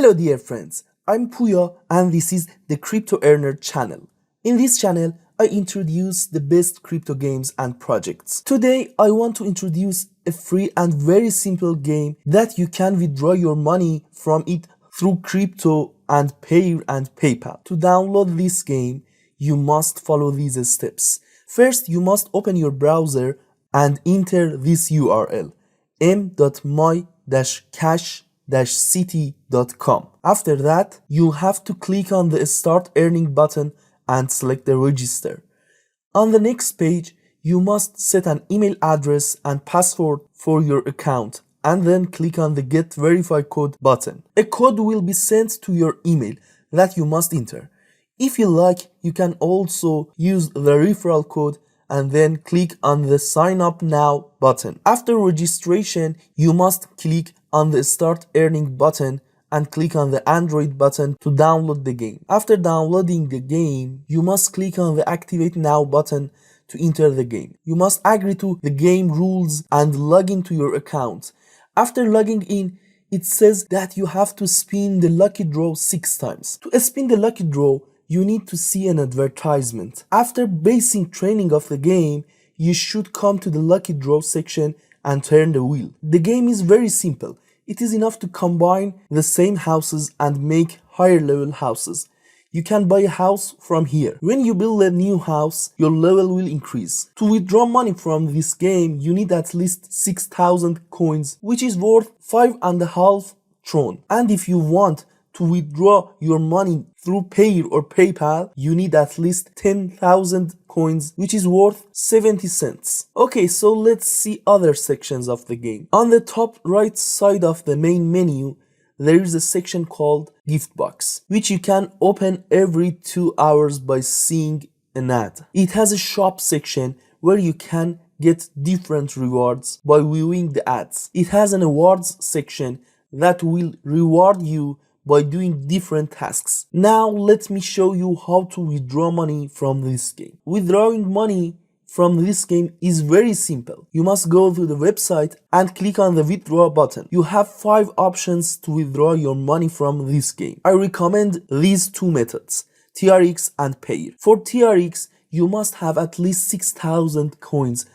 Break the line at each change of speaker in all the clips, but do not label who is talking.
Hello dear friends, I'm Puya and this is the Crypto Earner channel. In this channel, I introduce the best crypto games and projects. Today, I want to introduce a free and very simple game that you can withdraw your money from it through crypto and Payeer and PayPal. To download this game, you must follow these steps. First, you must open your browser and enter this URL m.my-cash-city.com. After that, you have to click on the Start Earning button and select the Register. On the next page, you must set an email address and password for your account and then click on the Get Verified Code button. A code will be sent to your email that you must enter. If you like, you can also use the referral code and then click on the Sign Up Now button. After registration, you must click on the Start Earning button and click on the Android button to download the game. After downloading the game, you must click on the Activate Now button to enter the game. You must agree to the game rules and log into your account. After logging in, it says that you have to spin the lucky draw 6 times. To spin the lucky draw, you need to see an advertisement. After basic training of the game, you should come to the lucky draw section and turn the wheel. The game is very simple. It is enough to combine the same houses and make higher level houses. You can buy a house from here. When you build a new house, your level will increase. To withdraw money from this game, you need at least 6,000 coins, which is worth 5.5 Tron. And if you want to withdraw your money through Payeer or PayPal, you need at least 10,000 coins, which is worth 70 cents. Okay, so let's see other sections of the game. On the top right side of the main menu, there is a section called Gift Box, which you can open every 2 hours by seeing an ad. It has a shop section where you can get different rewards by viewing the ads. It has an awards section that will reward you by doing different tasks. Now let me show you how to withdraw money from this game. Withdrawing money from this game is very simple. You must go to the website and click on the withdraw button. You have 5 options to withdraw your money from this game. I recommend these 2 methods, TRX and Payeer. For TRX, you must have at least 6,000 coins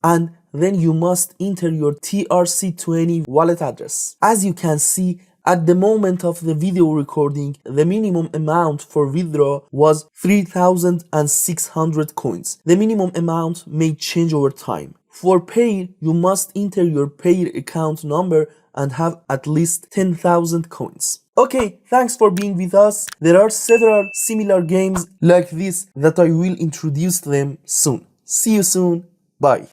and then you must enter your TRC20 wallet address. As you can see, at the moment of the video recording, the minimum amount for withdraw was 3,600 coins. The minimum amount may change over time. For Payeer, you must enter your Payeer account number and have at least 10,000 coins. Okay, thanks for being with us. There are several similar games like this that I will introduce them soon. See you soon. Bye.